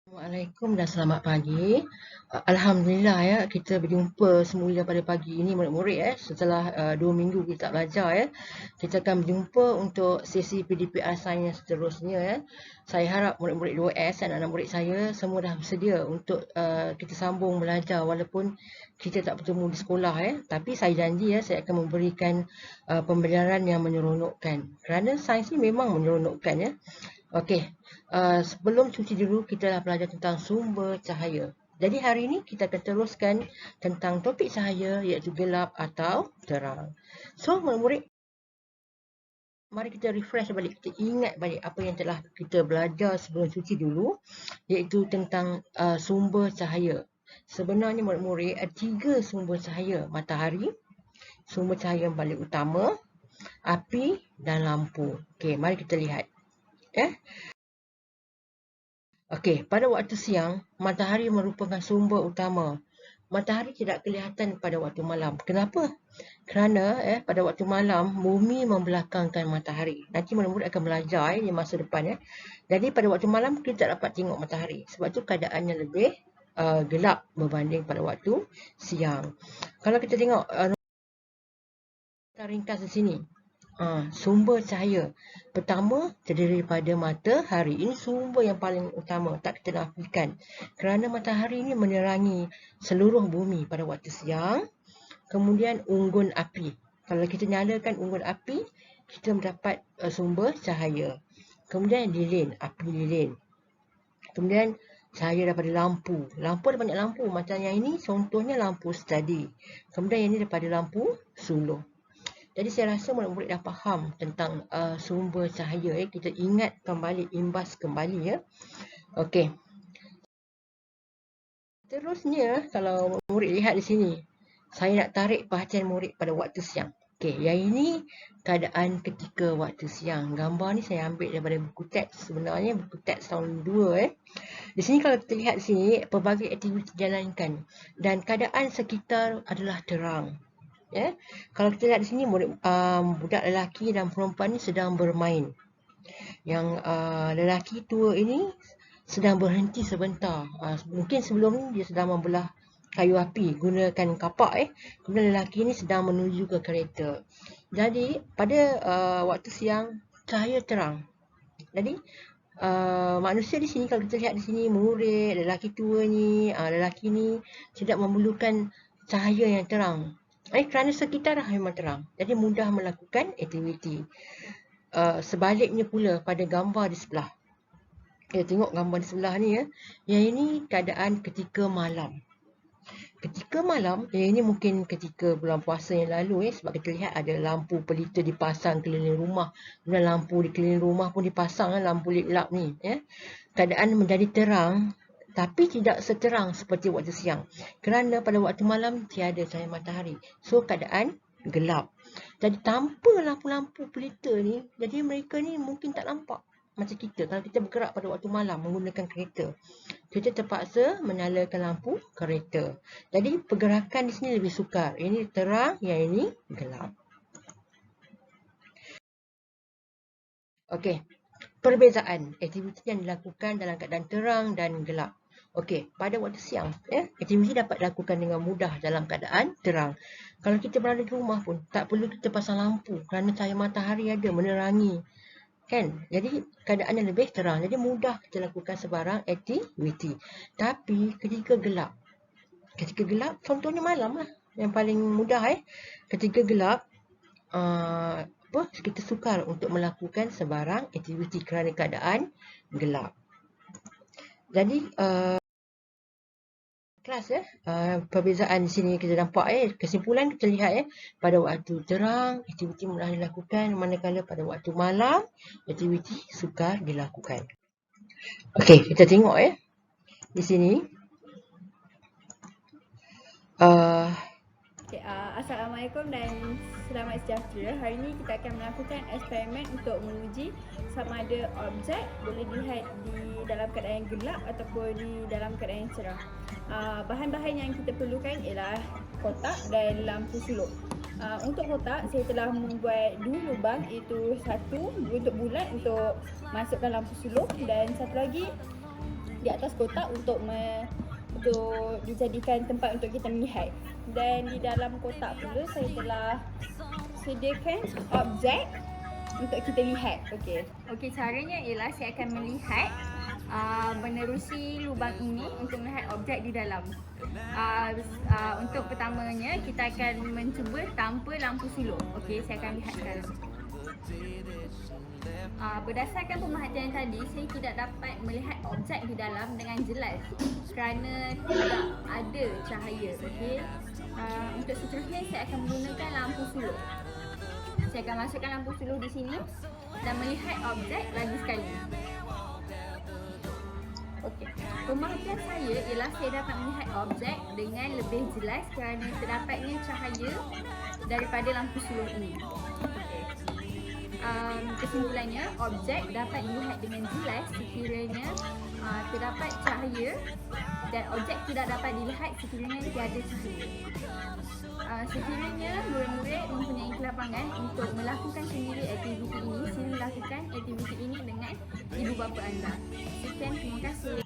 Assalamualaikum dan selamat pagi. Alhamdulillah ya, kita berjumpa semula pada pagi ini murid-murid setelah 2 minggu kita tak belajar ya. Kita akan berjumpa untuk sesi PDPR Sains yang seterusnya ya. Saya harap murid-murid 2S dan anak murid saya semua dah bersedia untuk kita sambung belajar walaupun kita tak bertemu di sekolah ya. Tapi saya janji ya, saya akan memberikan pembelajaran yang menyeronokkan. Kerana sains ni memang menyeronokkan ya. Okey, sebelum cuti dulu kita dah belajar tentang sumber cahaya. Jadi hari ini kita akan teruskan tentang topik cahaya iaitu gelap atau terang. So, murid-murid, mari kita refresh balik, kita ingat balik apa yang telah kita belajar sebelum cuti dulu, iaitu tentang sumber cahaya. Sebenarnya murid-murid ada 3 sumber cahaya: matahari, sumber cahaya yang paling utama, api dan lampu. Okey, mari kita lihat. Okey, pada waktu siang, matahari merupakan sumber utama. Matahari tidak kelihatan pada waktu malam. Kenapa? Kerana pada waktu malam, bumi membelakangkan matahari. Nanti murid-murid akan belajar di masa depan. Jadi pada waktu malam, kita tak dapat tengok matahari. Sebab tu keadaannya lebih gelap berbanding pada waktu siang. Kalau kita tengok ringkas di sini. Sumber cahaya pertama terdiri daripada matahari. Ini sumber yang paling utama, tak kita nafikan. Kerana matahari ini menerangi seluruh bumi pada waktu siang. Kemudian unggun api. Kalau kita nyalakan unggun api, kita mendapat sumber cahaya. Kemudian lilin, api lilin. Kemudian cahaya daripada lampu. Lampu ada banyak lampu. Macam yang ini contohnya lampu study. Kemudian yang ini daripada lampu suluh. Jadi saya rasa murid-murid dah faham tentang sumber cahaya. Kita ingat kembali, imbas kembali ya. Okey. Terusnya kalau murid lihat di sini, saya nak tarik perhatian murid pada waktu siang. Okey, yang ini keadaan ketika waktu siang. Gambar ni saya ambil daripada buku teks, sebenarnya buku teks tahun 2 Di sini kalau kita lihat di sini, pelbagai aktiviti dijalankan dan keadaan sekitar adalah terang. Kalau kita lihat di sini, budak lelaki dan perempuan ni sedang bermain. Yang lelaki tua ini sedang berhenti sebentar. Mungkin sebelum ni dia sedang membelah kayu api gunakan kapak. Kemudian lelaki ini sedang menuju ke kereta. Jadi pada waktu siang, cahaya terang. Jadi manusia di sini, kalau kita lihat di sini, murid, lelaki tua ni, lelaki ni tidak memerlukan cahaya yang terang. Kerana sekitar memang terang. Jadi mudah melakukan aktiviti. Sebaliknya pula pada gambar di sebelah. Tengok gambar di sebelah ni ya. Yang ini keadaan ketika malam. Ketika malam, ini mungkin ketika bulan puasa yang lalu sebab kita lihat ada lampu pelita dipasang keliling rumah. Kemudian lampu di keliling rumah pun dipasang, lampu lit lap ni. Keadaan menjadi terang tapi tidak seterang seperti waktu siang. Kerana pada waktu malam tiada cahaya matahari. So keadaan gelap. Jadi tanpa lampu-lampu pelita ni, jadi mereka ni mungkin tak nampak macam kita. Kalau kita bergerak pada waktu malam menggunakan kereta, kita terpaksa menyalakan lampu kereta. Jadi pergerakan di sini lebih sukar. Ini terang, yang ini gelap. Okey. Perbezaan aktiviti yang dilakukan dalam keadaan terang dan gelap. Okey, pada waktu siang, aktiviti dapat dilakukan dengan mudah dalam keadaan terang. Kalau kita berada di rumah pun, tak perlu kita pasang lampu kerana cahaya matahari ada menerangi. Kan? Jadi keadaannya lebih terang. Jadi mudah kita lakukan sebarang aktiviti. Tapi ketika gelap, contohnya malam lah yang paling mudah. Ketika gelap, kita sukar untuk melakukan sebarang aktiviti kerana keadaan gelap. Jadi kelas perbezaan di sini kita nampak. Kesimpulan kita lihat pada waktu terang aktiviti mudah dilakukan, manakala pada waktu malam aktiviti sukar dilakukan. Okey, kita tengok di sini. Assalamualaikum dan selamat sejahtera. Hari ini kita akan melakukan eksperimen untuk menguji sama ada objek boleh dilihat di dalam keadaan yang gelap ataupun di dalam keadaan yang cerah. Bahan-bahan yang kita perlukan ialah kotak dan lampu suluk. Untuk kotak, saya telah membuat 2 lubang, iaitu satu untuk bulat untuk masukkan lampu suluk dan satu lagi di atas kotak untuk dijadikan tempat untuk kita melihat. Dan di dalam kotak pula saya telah sediakan objek untuk kita lihat. Okey, caranya ialah saya akan melihat menerusi lubang ini untuk melihat objek di dalam. Untuk pertamanya kita akan mencuba tanpa lampu sulur. Okey, saya akan lihat sekarang. Berdasarkan pemerhatian tadi, saya tidak dapat melihat objek di dalam dengan jelas kerana tidak ada cahaya. Okey. Untuk seterusnya saya akan menggunakan lampu sulur. Saya akan masukkan lampu sulur di sini dan melihat objek lagi sekali. Okey. Pemerhatian saya ialah saya dapat melihat objek dengan lebih jelas kerana terdapatnya cahaya daripada lampu sulur ini. Kesimpulannya, objek dapat dilihat dengan jelas sekiranya terdapat cahaya dan objek tidak dapat dilihat sekiranya tiada cahaya. Sekiranya murid-murid mempunyai kelapangan untuk melakukan sendiri aktiviti ini, sila lakukan aktiviti ini dengan ibu bapa anda. Sekian, terima kasih.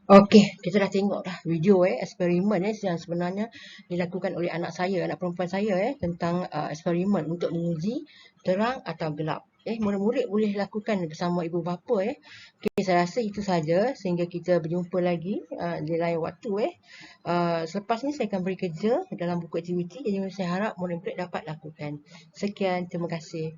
Okey, kita dah tengok dah video eksperimen yang sebenarnya dilakukan oleh anak perempuan saya tentang eksperimen untuk menguji terang atau gelap. Murid-murid boleh lakukan bersama ibu bapa. Okey, saya rasa itu saja sehingga kita berjumpa lagi di lain waktu. Selepas ni saya akan beri kerja dalam buku aktiviti, jadi saya harap murid-murid dapat lakukan. Sekian, terima kasih.